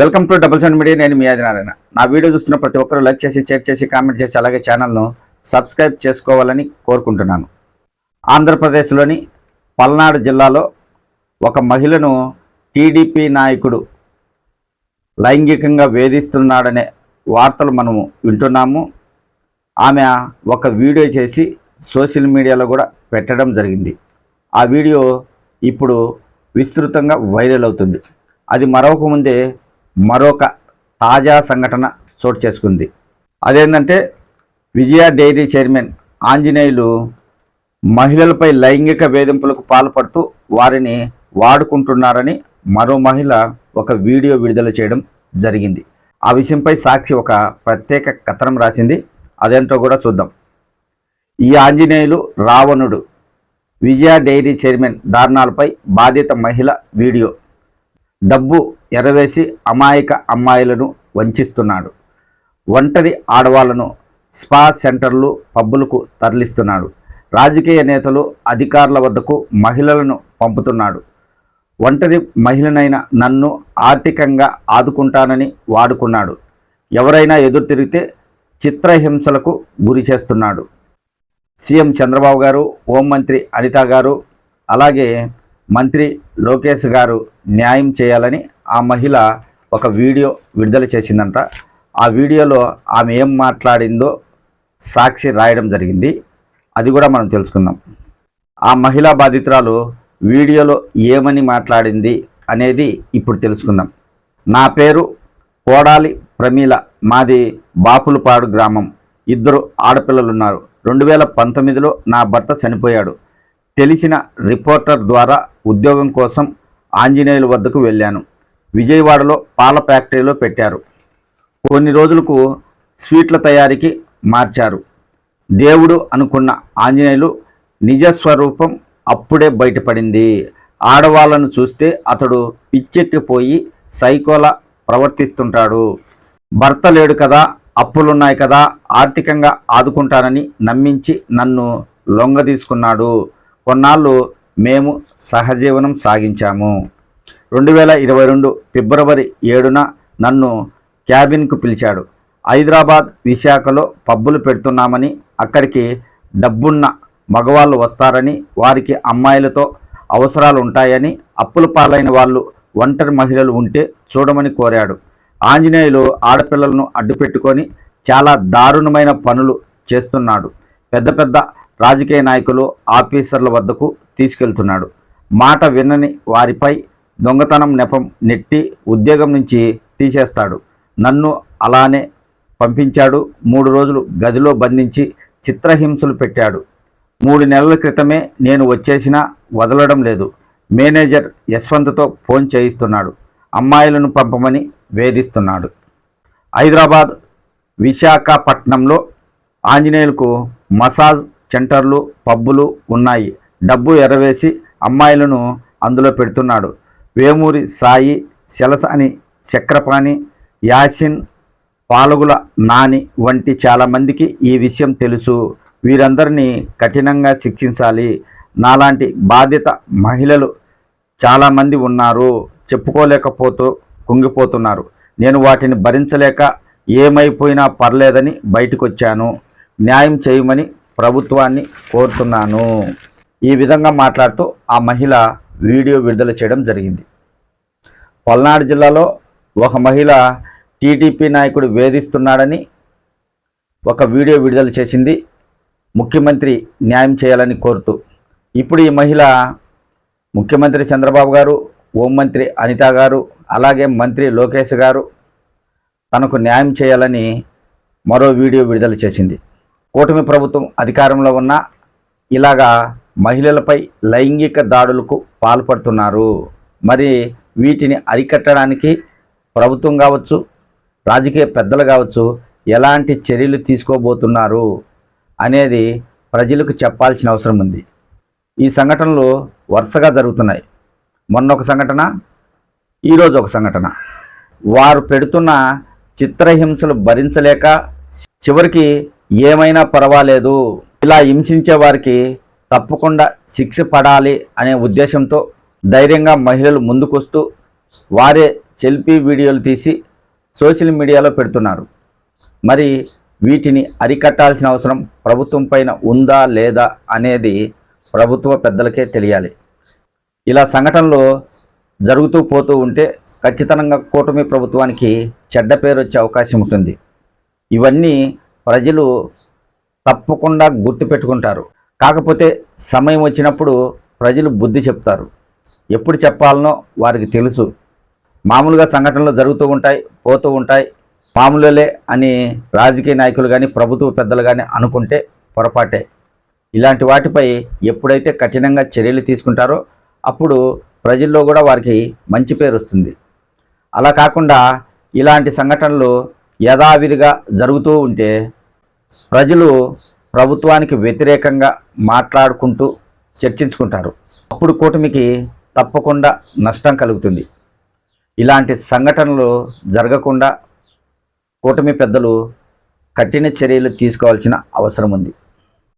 Welcome to double seven media. నేను మీ ఆదినారాయణ. నా video చూస్తున్న ప్రతి ఒక్కరూ లైక్ చేసి, షేర్ చేసి, కామెంట్ చేసి, అలాగే ఛానల్ను సబ్స్క్రైబ్ చేసుకోవాలని కోరుకుంటున్నాను. ఆంధ్రప్రదేశ్లోని పల్నాడు జిల్లాలో ఒక మహిళను టీడీపీ నాయకుడు లైంగికంగా వేధిస్తున్నాడనే వార్తలు మనము వింటున్నాము. ఆమె ఒక వీడియో చేసి సోషల్ మీడియాలో కూడా పెట్టడం జరిగింది. ఆ వీడియో ఇప్పుడు విస్తృతంగా వైరల్ అవుతుంది. అది మరొక ముందే మరొక తాజా సంఘటన చోటు చేసుకుంది. అదేంటంటే విజయ డైరీ చైర్మన్ ఆంజనేయులు మహిళలపై లైంగిక వేధింపులకు పాల్పడుతూ వారిని వాడుకుంటున్నారని మరో మహిళ ఒక వీడియో విడుదల చేయడం జరిగింది. ఆ విషయంపై సాక్షి ఒక ప్రత్యేక కథనం రాసింది. అదేంటో కూడా చూద్దాం. ఈ ఆంజనేయులు రావణుడు. విజయ డైరీ చైర్మన్ దారుణాలపై బాధిత మహిళ వీడియో. డబ్బు ఎరవేసి అమాయక అమ్మాయిలను వంచిస్తున్నాడు. ఒంటరి ఆడవాళ్లను స్పా సెంటర్లు, పబ్బులకు తరలిస్తున్నాడు. రాజకీయ నేతలు, అధికారుల వద్దకు మహిళలను పంపుతున్నాడు. ఒంటరి మహిళనైన నన్ను ఆర్థికంగా ఆదుకుంటానని వాడుకున్నాడు. ఎవరైనా ఎదురు తిరిగితే చిత్రహింసలకు గురి చేస్తున్నాడు. సీఎం చంద్రబాబు గారు, హోంమంత్రి అనిత గారు, అలాగే మంత్రి లోకేష్ గారు న్యాయం చేయాలని ఆ మహిళ ఒక వీడియో విడుదల చేసిందంట. ఆ వీడియోలో ఆమె ఏం మాట్లాడిందో సాక్షి రాయడం జరిగింది. అది కూడా మనం తెలుసుకుందాం. ఆ మహిళా బాధితురాలు వీడియోలో ఏమని మాట్లాడింది అనేది ఇప్పుడు తెలుసుకుందాం. నా పేరు కోడాలి ప్రమీల. మాది బాపులపాడు గ్రామం. 2 ఆడపిల్లలున్నారు. 2019లో నా భర్త చనిపోయాడు. తెలిసిన రిపోర్టర్ ద్వారా ఉద్యోగం కోసం ఆంజనేయుల వద్దకు వెళ్ళాను. విజయవాడలో పాల ఫ్యాక్టరీలో పెట్టారు. కొన్ని రోజులకు స్వీట్ల తయారీకి మార్చారు. దేవుడు అనుకున్న ఆంజనేయులు నిజస్వరూపం అప్పుడే బయటపడింది. ఆడవాళ్లను చూస్తే అతడు పిచ్చెక్కిపోయి సైకోలా ప్రవర్తిస్తుంటాడు. భర్త లేడు కదా, అప్పులున్నాయి కదా, ఆర్థికంగా ఆదుకుంటానని నమ్మించి నన్ను లొంగదీసుకున్నాడు. కొన్నాళ్ళు మేము సహజీవనం సాగించాము. 2022 ఫిబ్రవరి 7న నన్ను క్యాబిన్కు పిలిచాడు. హైదరాబాద్, విశాఖలో పబ్బులు పెడుతున్నామని, అక్కడికి డబ్బున్న మగవాళ్ళు వస్తారని, వారికి అమ్మాయిలతో అవసరాలు ఉంటాయని, అప్పుల పాలైన వాళ్ళు ఒంటరి మహిళలు ఉంటే చూడమని కోరాడు. ఆంజనేయులు ఆడపిల్లలను అడ్డుపెట్టుకొని చాలా దారుణమైన పనులు చేస్తున్నాడు. పెద్ద పెద్ద రాజకీయ నాయకులు, ఆఫీసర్ల వద్దకు తీసుకెళ్తున్నాడు. మాట వినని వారిపై దొంగతనం నెపం నెట్టి ఉద్యోగం నుంచి తీసేస్తాడు. నన్ను అలానే పంపించాడు. 3 రోజులు గదిలో బంధించి చిత్రహింసలు పెట్టాడు. 3 నెలల క్రితమే నేను వచ్చేసినా వదలడం లేదు. మేనేజర్ యశ్వంత్తో ఫోన్ చేయిస్తున్నాడు. అమ్మాయిలను పంపమని వేధిస్తున్నాడు. హైదరాబాద్, విశాఖపట్నంలో ఆంజనేయులకు మసాజ్ సెంటర్లు, పబ్బులు ఉన్నాయి. డబ్బు ఎరవేసి అమ్మాయిలను అందులో పెడుతున్నాడు. వేమూరి సాయి, శలసాని చక్రపాణి, యాసిన్, పాలగుల నాని వంటి చాలామందికి ఈ విషయం తెలుసు. వీరందరినీ కఠినంగా శిక్షించాలి. నాలాంటి బాధిత మహిళలు చాలామంది ఉన్నారు. చెప్పుకోలేకపోతూ కుంగిపోతున్నారు. నేను వాటిని భరించలేక ఏమైపోయినా పర్లేదని బయటకు వచ్చాను. న్యాయం చేయమని ప్రభుత్వాన్ని కోరుతున్నాను. ఈ విధంగా మాట్లాడుతూ ఆ మహిళ వీడియో విడుదల చేయడం జరిగింది. పల్నాడు జిల్లాలో ఒక మహిళ టీడీపీ నాయకుడు వేధిస్తున్నాడని ఒక వీడియో విడుదల చేసింది. ముఖ్యమంత్రి న్యాయం చేయాలని కోరుతూ ఇప్పుడు ఈ మహిళ ముఖ్యమంత్రి చంద్రబాబు గారు, హోంమంత్రి అనిత గారు, అలాగే మంత్రి లోకేష్ గారు తనకు న్యాయం చేయాలని మరో వీడియో విడుదల చేసింది. కూటమి ప్రభుత్వం అధికారంలో ఉన్న ఇలాగా మహిళలపై లైంగిక దాడులకు పాల్పడుతున్నారు. మరి వీటిని అరికట్టడానికి ప్రభుత్వం కావచ్చు, రాజకీయ పెద్దలు కావచ్చు ఎలాంటి చర్యలు తీసుకోబోతున్నారు అనేది ప్రజలకు చెప్పాల్సిన అవసరం ఉంది. ఈ సంఘటనలు వరుసగా జరుగుతున్నాయి. మొన్న ఒక సంఘటన, ఈరోజు ఒక సంఘటన. వారు పెడుతున్న చిత్రహింసలు భరించలేక చివరికి ఏమైనా పర్వాలేదు, ఇలా హింసించే వారికి తప్పకుండా శిక్ష పడాలి అనే ఉద్దేశంతో ధైర్యంగా మహిళలు ముందుకొస్తూ వారే సెల్ఫీ వీడియోలు తీసి సోషల్ మీడియాలో పెడుతున్నారు. మరి వీటిని అరికట్టాల్సిన అవసరం ప్రభుత్వం పైన ఉందా లేదా అనేది ప్రభుత్వ పెద్దలకే తెలియాలి. ఇలా సంఘటనలు జరుగుతూ పోతూ ఉంటే ఖచ్చితంగా కూటమి ప్రభుత్వానికి చెడ్డ పేరు వచ్చే అవకాశం ఉంటుంది. ఇవన్నీ ప్రజలు తప్పకుండా గుర్తుపెట్టుకుంటారు. కాకపోతే సమయం వచ్చినప్పుడు ప్రజలు బుద్ధి చెప్తారు. ఎప్పుడు చెప్పాలనో వారికి తెలుసు. మామూలుగా సంఘటనలు జరుగుతూ ఉంటాయి, పోతూ ఉంటాయి, మామూలులే అని రాజకీయ నాయకులు కానీ ప్రభుత్వ పెద్దలు కానీ అనుకుంటే పొరపాటే. ఇలాంటి వాటిపై ఎప్పుడైతే కఠినంగా చర్యలు తీసుకుంటారో అప్పుడు ప్రజల్లో కూడా వారికి మంచి పేరు వస్తుంది. అలా కాకుండా ఇలాంటి సంఘటనలు యథావిధిగా జరుగుతూ ఉంటే ప్రజలు ప్రభుత్వానికి వ్యతిరేకంగా మాట్లాడుకుంటూ చర్చించుకుంటారు. అప్పుడు కూటమికి తప్పకుండా నష్టం కలుగుతుంది. ఇలాంటి సంఘటనలు జరగకుండా కూటమి పెద్దలు కఠిన చర్యలు తీసుకోవాల్సిన అవసరం ఉంది.